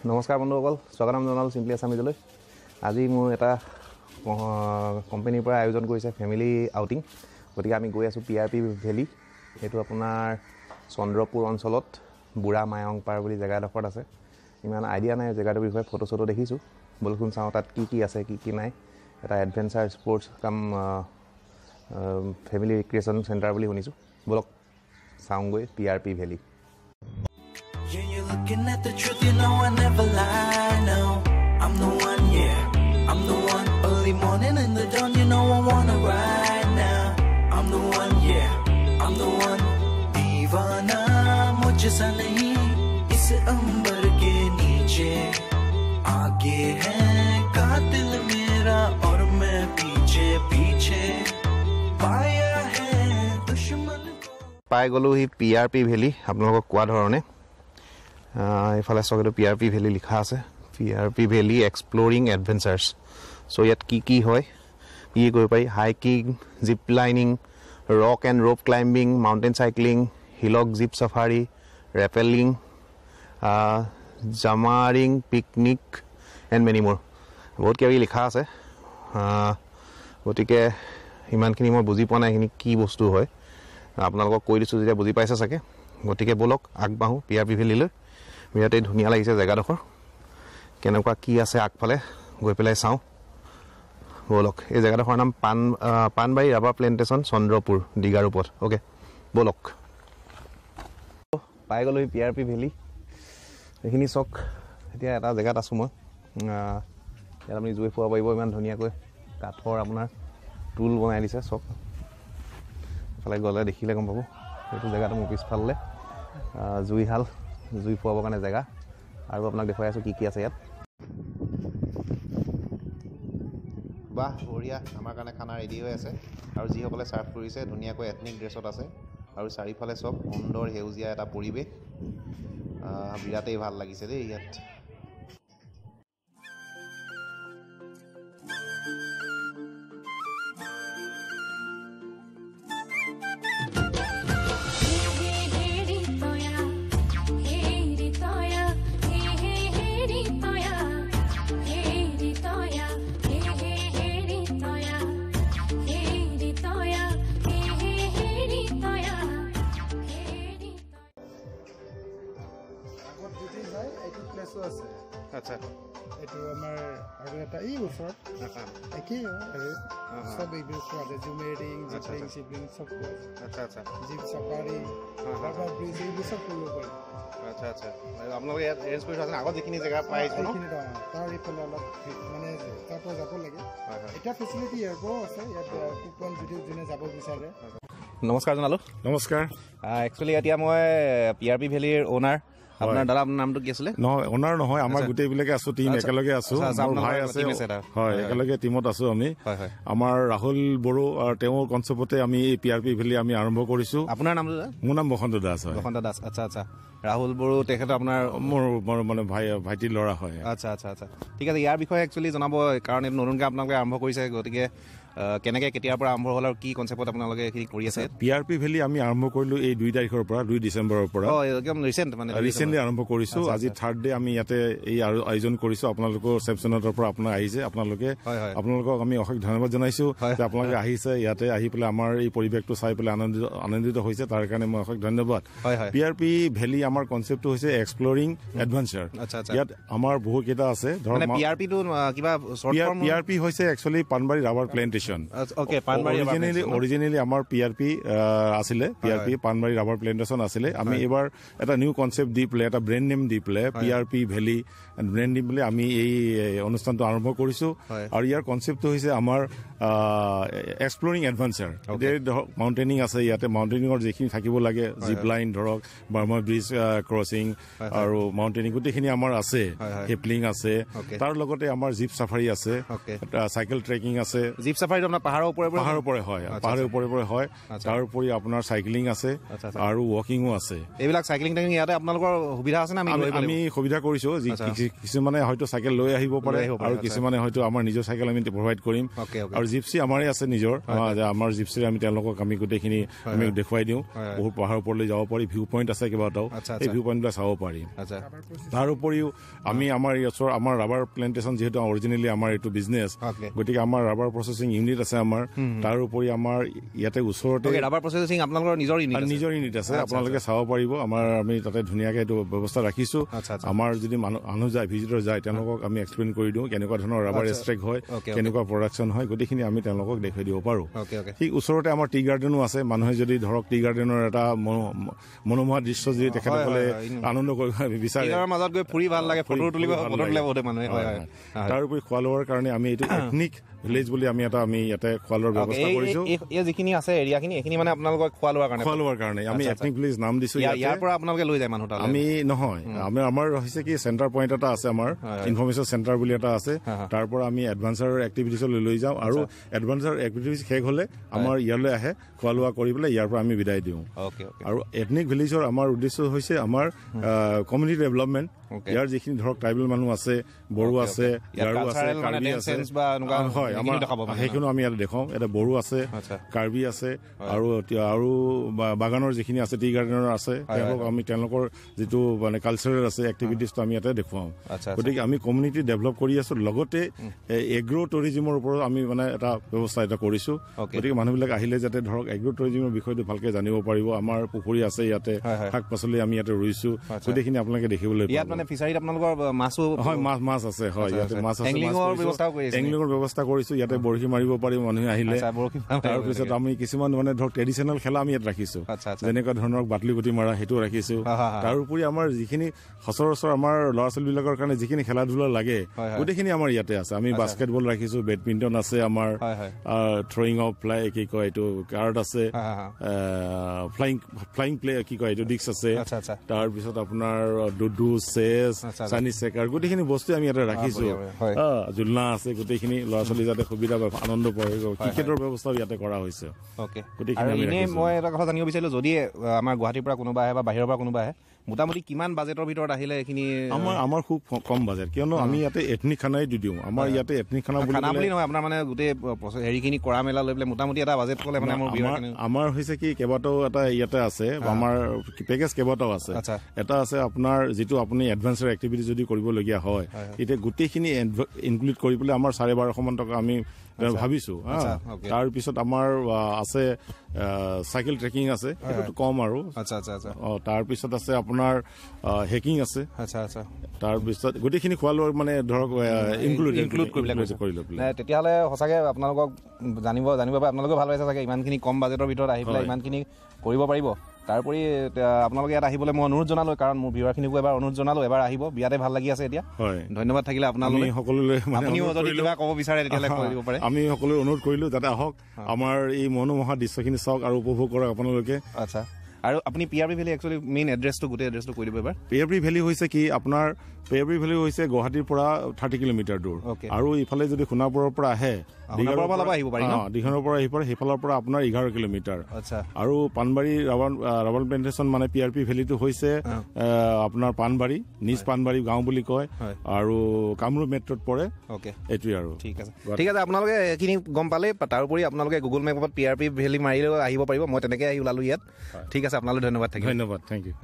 নমস্কাৰ বন্ধুসকল, স্বাগতম জনালোঁ চিম্পলি আছামিজলৈ। আজি মোৰ এটা কোম্পানীৰ পৰা আয়োজন কৰিছে ফেমিলি আউটিং। গতিকে আমি গৈ আছোঁ PRP ভেলী। এইটো আপোনাৰ চন্দ্ৰপুৰ অঞ্চলত বুঢ়া মায়ংপাৰ বুলি জেগা এডোখৰত আছে। ইমান আইডিয়া নাই জেগাটোৰ বিষয়ে, ফটো চটো দেখিছোঁ। বলচোন চাওঁ তাত কি আছে কি কি নাই। এটা এডভেঞ্চাৰ স্পৰ্টছ কাম ফেমিলি ৰিক্ৰিয়েশ্যন চেণ্টাৰ বুলি শুনিছোঁ। বলক চাওঁগৈ PRP valley. Yeah, you're looking at the truth, you know I never lie, no I'm the one, yeah, I'm the one Early morning in the dawn, you know I wanna ride now I'm the one, yeah, I'm the one दीवाना मुझसे नहीं इस अंबर के नीचे आगे है कातिल मेरा और मैं पीछे पीछे पाया है दुश्मन পাই গ'লোঁ সি PRP ভেলী। আপোনালোকক কোৱা ধৰণে এইফালে চাওক, এইটো PRP ভেলী লিখা আছে, PRP ভেলী এক্সপ্ল'ৰিং এডভেঞ্চাৰ্ছ। চ' ইয়াত কি হয় কি কৰিব পাৰি: hiking, zip lining, rock and rope climbing, mountain cycling, হিলক jeep safari, rappelling, jumaring, picnic and many more. বহুত কিবা কিবি লিখা আছে। গতিকে ইমানখিনি মই বুজি পোৱা নাই এইখিনি কি বস্তু হয়। আপোনালোকক কৈ দিছোঁ যেতিয়া বুজি পাইছে চাগে। গতিকে ব'লক আগবাঢ়োঁ PRP ভেলীলৈ। বিৰাটেই ধুনীয়া লাগিছে জেগাডোখৰ। কেনেকুৱা কি আছে আগফালে গৈ পেলাই চাওঁ ব'লক। এই জেগাডোখৰৰ নাম Panbari rubber plantation, Chandrapur, Digharopoth. Okay ব'লক। পাই গ'লোঁ PRP ভেলী। এইখিনি চাওক, এতিয়া এটা জেগাত আছোঁ মই। ইয়াত আপুনি জুই ফুৰাব পাৰিব ইমান ধুনীয়াকৈ। কাঠৰ আপোনাৰ টুল বনাই দিছে চব। এইফালে গ'লে দেখিলে গম পাব। সেইটো জেগাটো মোৰ পিছফালে জুইশাল, জুই ফুৰাবৰ কাৰণে জেগা। আৰু আপোনাক দেখুৱাই আছোঁ কি আছে ইয়াত। বাহ, বঢ়িয়া। আমাৰ কাৰণে খানা ৰেডি হৈ আছে। আৰু যিসকলে ছাৰ্ভ কৰিছে ধুনীয়াকৈ এথনিক ড্ৰেছত আছে। আৰু চাৰিওফালে চব সুন্দৰ সেউজীয়া এটা পৰিৱেশ। বিৰাটেই ভাল লাগিছে দেই ইয়াত। আচ্ছা, এইটো আমাৰ আৰু এটা এই ওচৰত একেই চব এইবোৰ পোৱা যায়। জুমেৰিং, জিপলিং, চিপলিং চব পোৱা যায়। আচ্ছা আচ্ছা, জীপ চাফাৰী, ৰাবাৰ ব্ৰিজ এইবোৰ চব কৰিব পাৰি। আচ্ছা আচ্ছা, আপোনালোকে ইয়াত এৰেঞ্জ কৰি থোৱা আগত যিখিনি জেগা পাইছোঁ এইখিনিত তাৰ এইফালে অলপ মানে তাৰ পৰা যাব লাগে। এতিয়া ফেচিলিটি ইয়াৰ পৰাও আছে। ইয়াত কুপন যদি যোনে যাব বিচাৰে। নমস্কাৰ জনালোঁ। নমস্কাৰ। একচুৱেলি এতিয়া মই PRP ভেলীৰ অ'নাৰ। আপোনাৰ দাদা, আপোনাৰ নামটো কি আছিলে? নহয়, অনাৰ নহয়, আমাৰ গোটেইবিলাকে আছো, টিম একেলগে আছো। মোৰ ভাই আছে, হয়, একেলগে টিমত আছো আমি। আমাৰ ৰাহুল বড়ো, তেওঁৰ কনচেপ্টতে আমি এই PRP ভেলী আমি আৰম্ভ কৰিছো। আপোনাৰ নামটো? মোৰ নাম বসন্ত দাস হয়। বসন্ত দাস, আচ্ছা আচ্ছা। ৰাহুল বড়ো তেখেত আপোনাৰ মোৰ মানে ভাইটিৰ ল'ৰা হয়। আচ্ছা আচ্ছা আচ্ছা, ঠিক আছে। ইয়াৰ বিষয়ে একচুৱেলি জনাব, কাৰণ এইটো নতুনকৈ আপোনালোকে আৰম্ভ কৰিছে। গতিকে কেনেকৈ কেতিয়াৰ পৰা আৰম্ভ হ'ল আৰু কি কনচেপ্টত আপোনালোকে এইখিনি কৰি আছে? PRP ভেলী আমি আৰম্ভ কৰিলো এই 2 তাৰিখৰ পৰা, 2 ডিচেম্বৰৰ পৰা। ৰিচেণ্টলি আৰম্ভ কৰিছো। আজি 3rd ডে আমি ইয়াতে এই আয়োজন কৰিছো। আপোনালোকৰ চেপচনেটৰ পৰা আপোনাৰ আহিছে। আপোনালোকক আমি অশেষ ধন্যবাদ জনাইছো যে আপোনালোকে আহিছে, ইয়াতে আহি পেলাই আমাৰ এই পৰিৱেশটো চাই পেলাই আনন্দিত হৈছে। তাৰ কাৰণে মই অশেষ ধন্যবাদ। PRP ভেলী আমাৰ কনচেপ্টটো হৈছে এক্সপ্ল'ৰিং এডভেঞ্চাৰ। ইয়াত আমাৰ বহু কেইটা আছে। PRP হৈছে actually Panbari rubber plantation. Originally আমাৰ PRP আছিলে, PRP পাণবাৰী ৰাবাৰ প্লেণ্টেশ্যন আছিলে। আমি এইবাৰ এটা নিউ কনচেপ্ট দি পেলাই, এটা ব্ৰেণ্ড নেম দি পেলাই PRP ভেলী ব্ৰেণ্ড দি পেলাই আমি এই অনুষ্ঠানটো আৰম্ভ কৰিছো। আৰু ইয়াৰ কনচেপ্টটো হৈছে আমাৰ এক্সপ্ল'ৰিং এডভেঞ্চাৰ। মাউণ্টেইনিং আছে ইয়াতে, মাউণ্টেইনিঙৰ যিখিনি থাকিব লাগে, জিপ লাইন ধৰক, বাৰ্মা ব্ৰিজ ক্ৰচিং আৰু মাউণ্টেইনিং গোটেইখিনি আমাৰ আছে। হেপলিং আছে, তাৰ লগতে আমাৰ জীপ চাফাৰী আছে, চাইকেল ট্ৰেকিং আছে। জীপ চাফাৰীটো আপোনাৰ পাহাৰৰ ওপৰে হয় পাহাৰৰ ওপৰে হয় তাৰ উপৰি আপোনাৰ সাইক্লিং আছে আৰু ৱাকিংও আছে এইবিলাক সাইক্লিং টেকিং ইয়াতে আপোনালোকৰ সুবিধা আছে না আমি সুবিধা কৰিছো কিছুমানে হয়তো সাইকেল লৈ আহিব পাৰে আৰু কিছুমানে হয়তো আমাৰ নিজৰ সাইকেল আমি প্ৰভাইড কৰিম আৰু জিপসি আমাৰে আছে নিজৰ আমাৰ জিপসিৰে আমি তেওঁলোকক আমি গোটেইখিনি আমি দেখুৱাই দিওঁ বহুত পাহাৰৰ ওপৰলৈ যাব পাৰি ভিউ পইণ্ট আছে কেইবাটাও এই ভিউ পইণ্টবিলাক চাব পাৰি তাৰ উপৰিও আমি আমাৰ ৰাবাৰ প্লেণ্টেশ্যন যিহেতু অৰিজিনেলি আমাৰ এইটো বিজনেছ গতিকে আমাৰ ৰাবাৰ প্ৰচেছিং ইউনিট আছে আমাৰ তাৰ উপৰি আমাৰ ইয়াতে ওচৰতে ৰাবাৰ প্ৰচেছিং আপোনালোকৰ নিজৰ ইউনিট আছে আপোনালোকে চাব পাৰিব আমি তাতে ধুনীয়াকৈ এইটো ব্যৱস্থা ৰাখিছো আমাৰ যদি মানুহ যায় ভিজিটৰ যায় তেওঁলোকক আমি এক্সপ্লেইন কৰি দিওঁ কেনেকুৱা ধৰণৰ ৰাবাৰ এক্সট্ৰেক্ট হয় কেনেকুৱা প্ৰডাকশ্যন হয় গোটেইখিনি আমি তেওঁলোকক দেখুৱাই দিব পাৰোঁ ঠিক ওচৰতে আমাৰ টি গাৰ্ডেনো আছে মানুহে যদি ধৰক টি গাৰ্ডেনৰ এটা মনোমোহা দৃশ্য যদি তেখেতসকলে আনন্দ কৰিব বিচাৰে মাজত গৈ ফুৰি ভাল লাগে ফটো তুলিব মানুহে তাৰ উপৰি খোৱা লোৱাৰ কাৰণে আমি এইটো এথনিক ভিলেজ বুলি আমি ইয়াতে খোৱা লোৱাৰ ব্যৱস্থা কৰিছো এই যিখিনি আছে এৰিয়াখিনি এইখিনি মানে আপোনালোকক খোৱা লোৱাৰ কাৰণে আমি এথনিক ভিলেজ নাম দিছো ইয়াৰ পৰা আপোনালোকে লৈ যায় মানুহ আমি নহয় আমাৰ হৈছে কি চেণ্টাৰ পইণ্ট এটা আছে আমাৰ ইনফৰমেশ্যন চেণ্টাৰ বুলি এটা আছে তাৰ পৰা আমি এডভান্সাৰ এক্টিভিটিছলৈ লৈ যাওঁ আৰু এডভান্সাৰ এক্টিভিটিছ শেষ হ'লে আমাৰ ইয়ালৈ আহে খোৱা লোৱা কৰি পেলাই ইয়াৰ পৰা আমি বিদায় দিওঁ আৰু এথনিক ভিলেজৰ আমাৰ উদ্দেশ্য হৈছে আমাৰ কমিউনিটি ডেভেলপমেণ্ট ইয়াৰ যিখিনি ধৰক ট্ৰাইবেল মানুহ আছে বড়ো আছে গাৰো আছে কাৰ্বি আছে হয় আমাৰ সেইখিনিও আমি ইয়াতে দেখাওঁ ইয়াতে বড়ো আছে কাৰ্বি আছে আৰু বাগানৰ যিখিনি আছে টি গাৰ্ডেনৰ আছে তেওঁলোকৰ যিটো মানে কালচাৰেল আছে এক্টিভিটিছটো আমি ইয়াতে দেখুৱাওঁ গতিকে আমি কমিউনিটি ডেভেলপ কৰি আছো লগতে এগ্ৰ' টুৰিজিমৰ ওপৰত আমি মানে এটা ব্যৱস্থা এটা কৰিছো গতিকে মানুহবিলাক আহিলে যাতে ধৰক এগ্ৰ' টুৰিজিমৰ বিষয়টো ভালকে জানিব পাৰিব আমাৰ পুখুৰী আছে ইয়াতে শাক পাচলি আমি ইয়াতে ৰুইছো গোটেইখিনি আপোনালোকে দেখিবলৈ ফিচাৰীত আপোনালোকৰ মাছো হয় মাছ আছে হয় ইয়াতে মাছ আছে এংলিঙৰ ব্যৱস্থা কৰিছো ইয়াতে বৰশী মাৰিব পাৰিব মানুহে আহিলে তাৰপিছত আমি কিছুমান মানে ধৰক ট্ৰেডিশ্যনেল খেলা আমি ইয়াত ৰাখিছো যেনেকুৱা ধৰণৰ বাটলি গুটি মাৰা সেইটো ৰাখিছো তাৰ উপৰি আমাৰ যিখিনি সচৰাচৰ আমাৰ ল'ৰা ছোৱালীবিলাকৰ কাৰণে যিখিনি খেলা ধূলা লাগে গোটেইখিনি আমাৰ ইয়াতে আছে আমি বাস্কেটবল ৰাখিছো বেডমিণ্টন আছে আমাৰ থ্ৰয়িং অফ কি কয় এইটো কাৰ্ড আছে ফ্লাইং প্লে কি কয় এইটো ডিস্ক আছে তাৰপিছত আপোনাৰ ডুডু চেছ চাইনিজ চেকাৰ গোটেইখিনি বস্তু আমি ইয়াতে ৰাখিছো জোলনা আছে গোটেইখিনি ল'ৰা ছোৱালী যাতে সুবিধা পায় আনন্দ পায় ক্ৰিকেটৰ ব্যৱস্থাও ইয়াতে কৰা হৈছে মই এটা কথা জানিব বিচাৰিলো যদি আমাৰ গুৱাহাটীৰ পৰা কোনোবা আহে বা বাহিৰৰ পৰা কোনোবা আহে মোটামুটি কিমান বাজেটৰ ভিতৰত আহিলে এইখিনি আমাৰ খুব কম বাজেট কিয়নো আমি ইয়াতে এথনিক খানাই দি দিওঁ আমাৰ ইয়াতে এথনিক খানা বুলি নহয় আপোনাৰ মানে গোটেই হেৰিখিনি কৰা মেলা লৈ পেলাই মোটামুটি এটা বাজেট ক'লে মানে আমাৰ হৈছে কি কেইবাটাও এটা ইয়াতে আছে আমাৰ পেকেজ কেইবাটাও আছে এটা আছে আপোনাৰ যিটো আপুনি এডভান্সাৰ এক্টিভিটি যদি কৰিবলগীয়া হয় এতিয়া গোটেইখিনি ইনক্লুড কৰি পেলাই আমাৰ 12,500 মান টকা আমি ভাবিছো তাৰপিছত আমাৰ আছে চাইকেল ট্ৰেকিং আছে সেইটো কম আৰু তাৰপিছত আছে আপোনাৰ হেকিং আছে তাৰপিছত গোটেইখিনি খোৱা লোৱাৰ মানে ধৰক ইনক্লুড কৰি লৈ পেলাই তেতিয়াহ'লে সঁচাকৈ আপোনালোকক জানিব পাৰে আপোনালোকে ভাল পাইছে চাগে ইমানখিনি কম বাজেটৰ ভিতৰত আহি পেলাই ইমানখিনি কৰিব পাৰিব তাৰোপৰি আপোনালোকে ইয়াত আহিবলৈ মই অনুৰোধ জনালোঁ কাৰণ মোৰ ভিউৱাৰখিনিকো এবাৰ অনুৰোধ জনালোঁ এবাৰ আহিব বিয়াতে ভাল লাগি আছে এতিয়া ধন্যবাদ থাকিলে আপোনালোকে সকলোলৈ কিবা ক'ব বিচাৰে তেতিয়াহ'লে কৈ দিব পাৰে আমি সকলোৱে অনুৰোধ কৰিলোঁ যাতে আহক আমাৰ এই মনোমোহা দৃশ্যখিনি চাওক আৰু উপভোগ কৰক আপোনালোকে আচ্ছা আৰু আপুনি পিআৰবি ভেলী একচুৱেলি মেইন এড্ৰেছটো গোটেই এড্ৰেছটো কৈ দিব এবাৰ পিআৰবি ভেলী হৈছে কি আপোনাৰ পিআৰবি ভেলী হৈছে গুৱাহাটীৰ পৰা 30 কিলোমিটাৰ দূৰ আৰু ইফালে যদি সোণাপুৰৰ পৰা আহে দীঘলৰ পৰা আহিব পাৰে সেইফালৰ পৰা আপোনাৰ 11 কিলোমিটাৰ আৰু পাণবাৰী ৰাবাৰ প্লেণ্টেশ্যন মানে পিআৰপি ভেলীটো হৈছে আপোনাৰ পাণবাৰী নিজ পাণবাৰী গাঁও বুলি কয় আৰু কামৰূপ মেট্ৰত পৰে এইটোৱে আৰু ঠিক আছে আপোনালোকে এইখিনি গম পালে তাৰোপৰি আপোনালোকে গুগল মেপত পিআৰপি ভেলী মাৰিলেও আহিব পাৰিব মই তেনেকৈ আহি ওলালোঁ ইয়াত ঠিক আছে আপোনালৈ ধন্যবাদ থাকিল ধন্যবাদ থেংক ইউ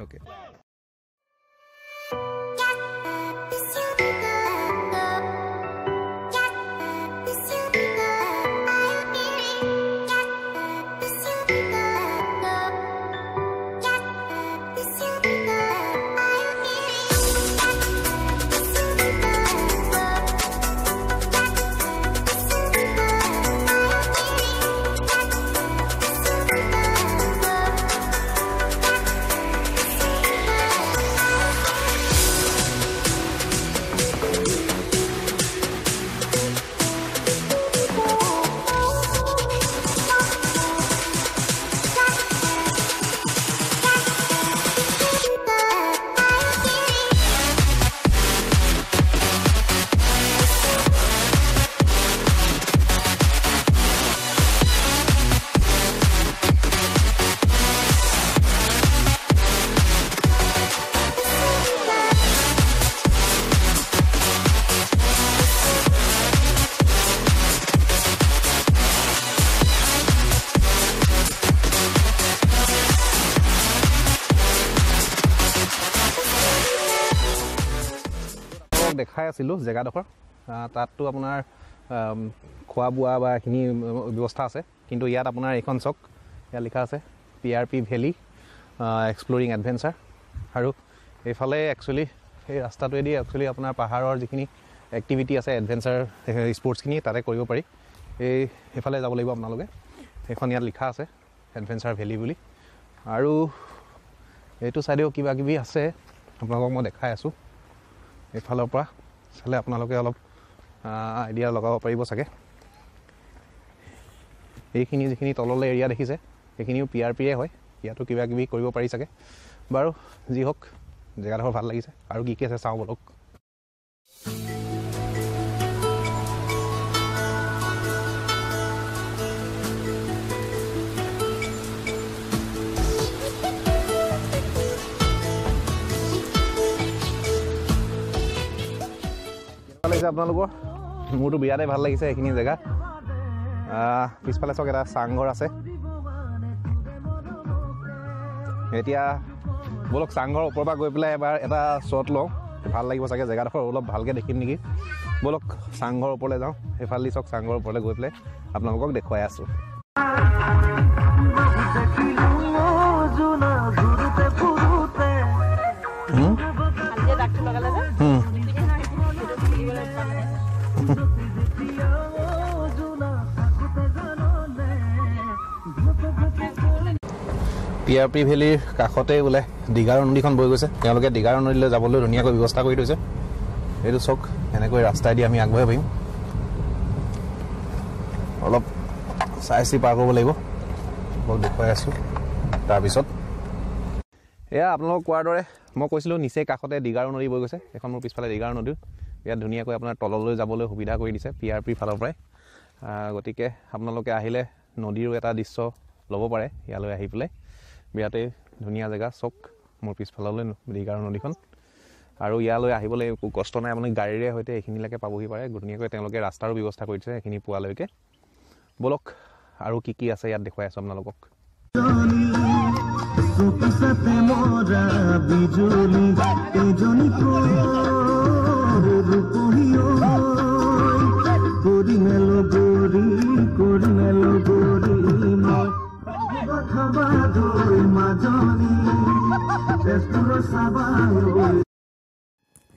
দেখাই আছিলোঁ জেগাডোখৰ তাততো আপোনাৰ খোৱা বোৱা বা এইখিনি ব্যৱস্থা আছে কিন্তু ইয়াত আপোনাৰ এইখন চক ইয়াত লিখা আছে PRP ভেলি এক্সপ্ল'ৰিং এডভেঞ্চাৰ আৰু এইফালে একচুৱেলি এই ৰাস্তাটোৱেদি একচুৱেলি আপোনাৰ পাহাৰৰ যিখিনি এক্টিভিটি আছে এডভেঞ্চাৰ স্পৰ্টছখিনি তাতে কৰিব পাৰি এইফালে যাব লাগিব আপোনালোকে সেইখন ইয়াত লিখা আছে এডভেঞ্চাৰ ভেলি বুলি আৰু এইটো ছাইডেও কিবা কিবি আছে আপোনালোকক মই দেখাই আছোঁ এইফালৰ পৰা চালে আপোনালোকে অলপ আইডিয়া লগাব পাৰিব চাগে এইখিনি যিখিনি তললৈ এৰিয়া দেখিছে সেইখিনিও PRPয়ে হয় ইয়াতো কিবা কিবি কৰিব পাৰি চাগে বাৰু যি হওক জেগাডোখৰ ভাল লাগিছে আৰু কি কি আছে চাওঁ বলক লাগিছে আপোনালোকৰ মোৰতো বিৰাটেই ভাল লাগিছে এইখিনি জেগা পিছফালে চাওক এটা চাংঘৰ আছে এতিয়া বলক চাংঘৰ ওপৰৰ পৰা গৈ পেলাই এবাৰ এটা শ্বট লওঁ ভাল লাগিব চাগে জেগাডোখৰ অলপ ভালকৈ দেখিম নেকি বলক চাংঘৰ ওপৰলৈ যাওঁ সেইফালেদি চাওক চাংঘৰ ওপৰলৈ গৈ পেলাই আপোনালোকক দেখুৱাই আছোঁ PRP ভেলিৰ কাষতে বোলে দিগাৰ নদীখন বৈ গৈছে তেওঁলোকে দিগাৰ নদীলৈ যাবলৈ ধুনীয়াকৈ ব্যৱস্থা কৰি থৈছে এইটো চক এনেকৈ ৰাস্তাইদি আমি আগবঢ়াই পাৰিম অলপ চাই চি পাৰ কৰিব লাগিব মই দেখুৱাই আছোঁ তাৰপিছত এয়া আপোনালোকক কোৱাৰ দৰে মই কৈছিলোঁ নিচেই কাষতে দিগাৰ নদী বৈ গৈছে এখন মোৰ পিছফালে দিগাৰ নদী ইয়াত ধুনীয়াকৈ আপোনাৰ তললৈ যাবলৈ সুবিধা কৰি দিছে PRP ফালৰ পৰাই গতিকে আপোনালোকে আহিলে নদীৰো এটা দৃশ্য ল'ব পাৰে ইয়ালৈ আহি পেলাই বিৰাটেই ধুনীয়া জেগা চক মোৰ পিছফাললৈ দিগাৰ নদীখন আৰু ইয়ালৈ আহিবলৈ একো কষ্ট নাই আপুনি গাড়ীৰে সৈতে এইখিনিলৈকে পাবহি পাৰে ধুনীয়াকৈ তেওঁলোকে ৰাস্তাৰো ব্যৱস্থা কৰি দিছে এইখিনি পোৱালৈকে বলক আৰু কি কি আছে ইয়াত দেখুৱাই আছোঁ আপোনালোকক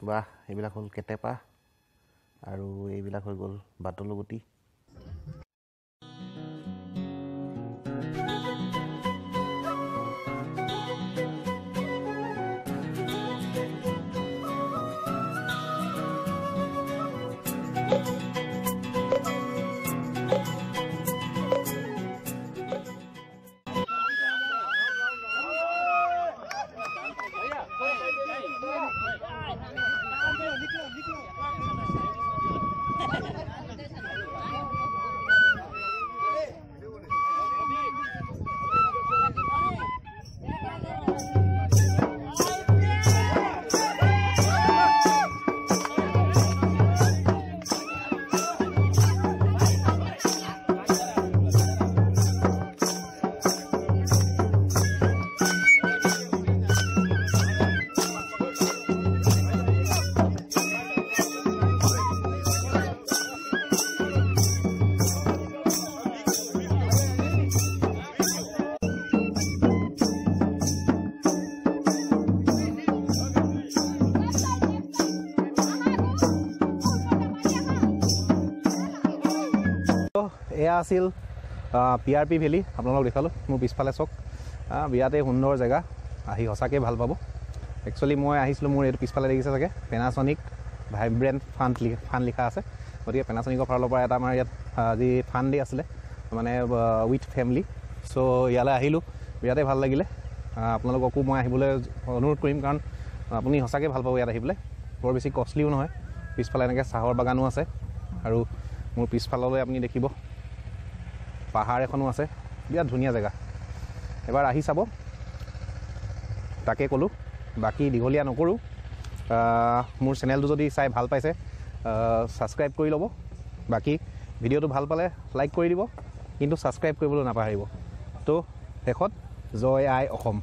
বাহ এইবিলাক হ'ল কেটেপা আৰু এইবিলাক হৈ গ'ল বাটলুগুটি এয়া আছিল PRP ভেলি আপোনালোকক দেখালোঁ মোৰ পিছফালে চক বিৰাটেই সুন্দৰ জেগা আহি সঁচাকৈ ভাল পাব একচুৱেলি মই আহিছিলোঁ মোৰ এইটো পিছফালে দেখিছে চাগে পেনাছনিক ভাইব্ৰেণ্ট ফাণ্ড লিখা আছে গতিকে পেনাছনিকৰ ফালৰ পৰা এটা আমাৰ ইয়াত আজি ফাণ্ড ডে আছিলে মানে উইথ ফেমিলি চ' ইয়ালৈ আহিলোঁ বিৰাটেই ভাল লাগিলে আপোনালোককো মই আহিবলৈ অনুৰোধ কৰিম কাৰণ আপুনি সঁচাকৈ ভাল পাব ইয়াত আহি পেলাই বৰ বেছি কষ্টলিও নহয় পিছফালে এনেকৈ চাহৰ বাগানো আছে আৰু মোৰ পিছফাললৈ আপুনি দেখিব পাহাৰ এখনো আছে বিৰাট ধুনীয়া জেগা এবাৰ আহি চাব তাকে ক'লোঁ বাকী দীঘলীয়া নকৰোঁ মোৰ চেনেলটো যদি চাই ভাল পাইছে ছাবস্ক্ৰাইব কৰি ল'ব বাকী ভিডিঅ'টো ভাল পালে লাইক কৰি দিব কিন্তু ছাবস্ক্ৰাইব কৰিবলৈ নাপাহৰিব তো শেষত জয় আই অসম